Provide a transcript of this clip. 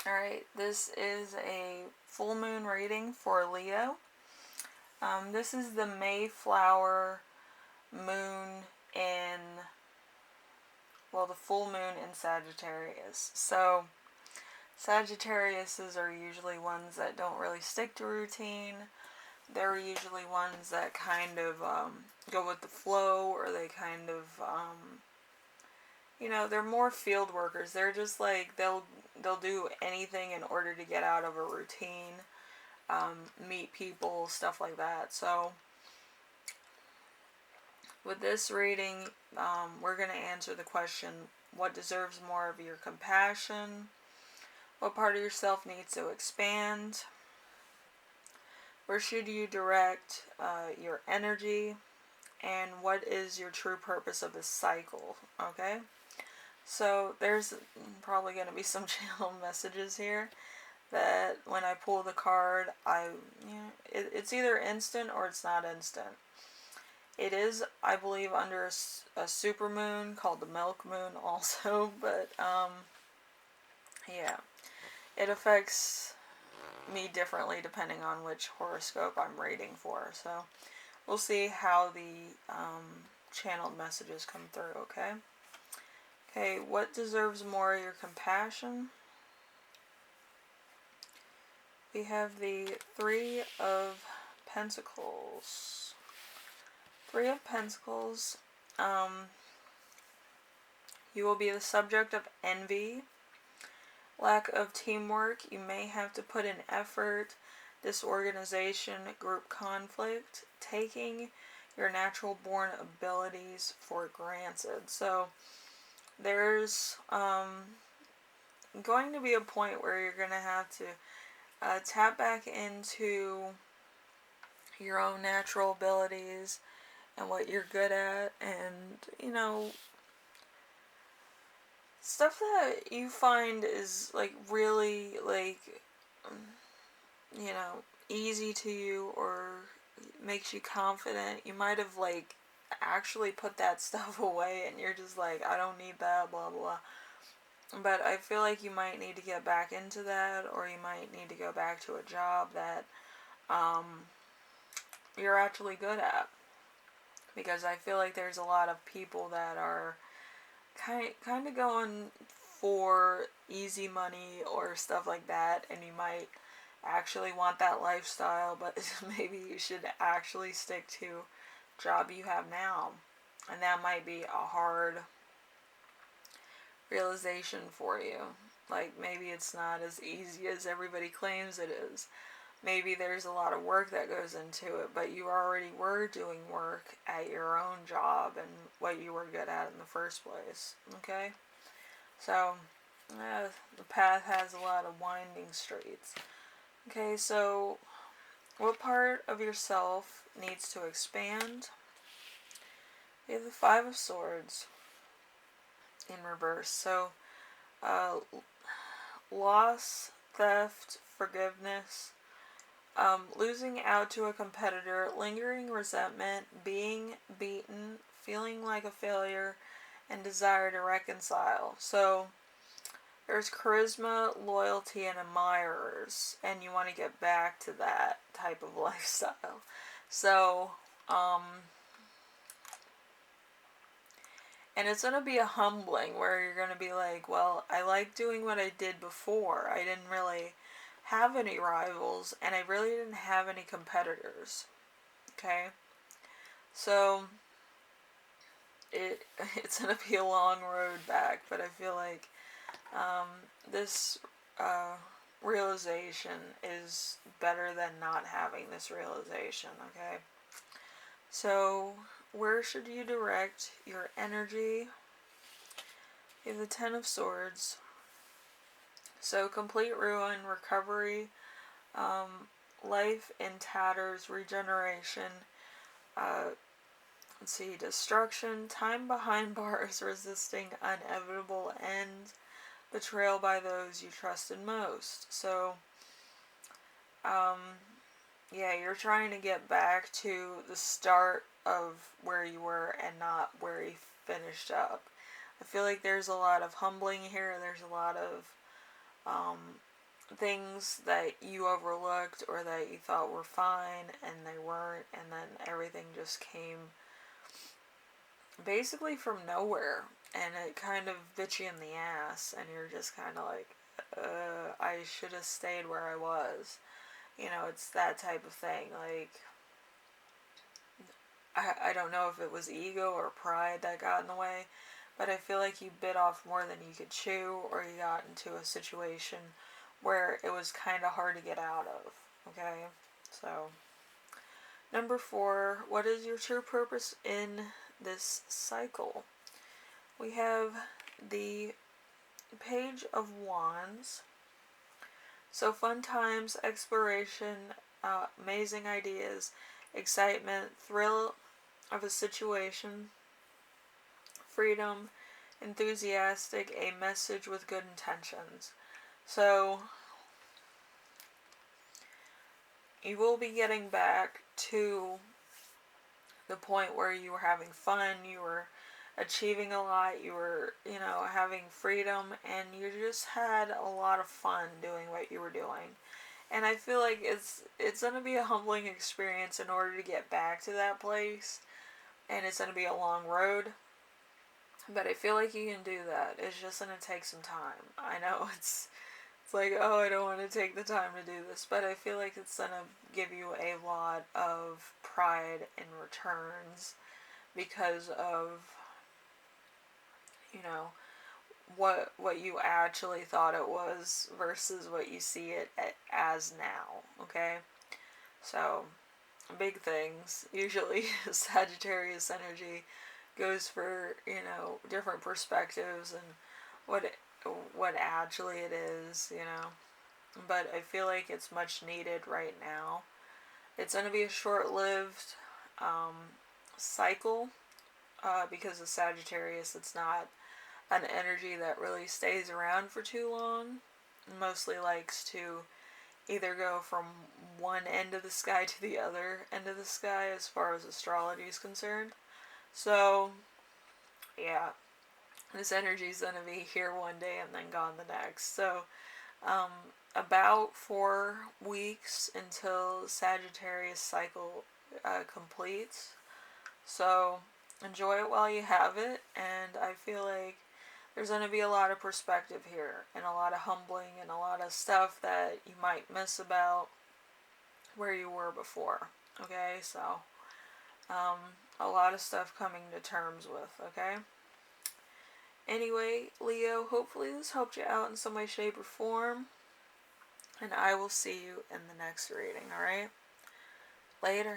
Alright, this is a full moon reading for Leo. This is the Mayflower moon in, well, the full moon in Sagittarius. So, Sagittariuses are usually ones that don't really stick to routine. They're usually ones that kind of go with the flow, or they kind of, they're more field workers. They're just like, they'll do anything in order to get out of a routine, meet people, stuff like that. So, with this reading, we're going to answer the question, what deserves more of your compassion? What part of yourself needs to expand? Where should you direct your energy? And what is your true purpose of this cycle? Okay? So there's probably going to be some channel messages here that when I pull the card, it's either instant or it's not instant. It is, I believe, under a supermoon called the milk moon also, but yeah, it affects me differently depending on which horoscope I'm reading for. So we'll see how the channeled messages come through, okay? Okay, what deserves more of your compassion? We have the Three of Pentacles. Three of Pentacles. You will be the subject of envy, lack of teamwork. You may have to put in effort, disorganization, group conflict, taking your natural born abilities for granted. So there's going to be a point where you're going to have to tap back into your own natural abilities and what you're good at, and stuff that you find is like really like easy to you or makes you confident. You might have like actually put that stuff away and you're just like, I don't need that, blah blah. But I feel like you might need to get back into that, or you might need to go back to a job that you're actually good at. Because I feel like there's a lot of people that are kind of going for easy money or stuff like that, and you might actually want that lifestyle, but maybe you should actually stick to the job you have now. And that might be a hard realization for you. Like, maybe it's not as easy as everybody claims it is. Maybe there's a lot of work that goes into it, but you already were doing work at your own job and what you were good at in the first place. Okay? So, the path has a lot of winding streets. Okay, so what part of yourself needs to expand? We have the Five of Swords in reverse. So, loss, theft, forgiveness, losing out to a competitor, lingering resentment, being beaten, feeling like a failure, and desire to reconcile. So there's charisma, loyalty, and admirers, and you want to get back to that type of lifestyle. So, and it's going to be a humbling where you're going to be like, well, I like doing what I did before. I didn't really have any rivals, and I really didn't have any competitors. Okay? So, it's going to be a long road back, but I feel like this realization is better than not having this realization, okay? So, where should you direct your energy? You have the Ten of Swords. So, complete ruin, recovery, life in tatters, regeneration, let's see, destruction, time behind bars, resisting inevitable end, betrayal by those you trusted most. So, yeah, you're trying to get back to the start of where you were and not where you finished up. I feel like there's a lot of humbling here. There's a lot of things that you overlooked or that you thought were fine and they weren't, and then everything just came basically from nowhere, and it kind of bit you in the ass, and you're just kind of like, I should have stayed where I was. You know, it's that type of thing. Like, I don't know if it was ego or pride that got in the way, but I feel like you bit off more than you could chew, or you got into a situation where it was kind of hard to get out of. Okay? So, number 4, what is your true purpose in this cycle? We have the Page of Wands. So, fun times, exploration, amazing ideas, excitement, thrill of a situation, freedom, enthusiastic, a message with good intentions. So, you will be getting back to the point where you were having fun, you were achieving a lot, you were, having freedom, and you just had a lot of fun doing what you were doing. And I feel like it's going to be a humbling experience in order to get back to that place, and it's going to be a long road, but I feel like you can do that. It's just going to take some time. I know it's like, oh, I don't want to take the time to do this, but I feel like it's going to give you a lot of pride in returns because of, what you actually thought it was versus what you see it as now, okay? So, big things. Usually Sagittarius energy goes for, different perspectives and what actually it is. But I feel like it's much needed right now. It's going to be a short-lived cycle because of Sagittarius. It's not an energy that really stays around for too long. It mostly likes to either go from one end of the sky to the other end of the sky as far as astrology is concerned. So, yeah, this energy is going to be here one day and then gone the next. So, about 4 weeks until Sagittarius cycle completes. So, enjoy it while you have it, and I feel like there's going to be a lot of perspective here, and a lot of humbling, and a lot of stuff that you might miss about where you were before. Okay, so a lot of stuff coming to terms with. Okay. Anyway, Leo, hopefully this helped you out in some way, shape, or form, and I will see you in the next reading. All right. Later.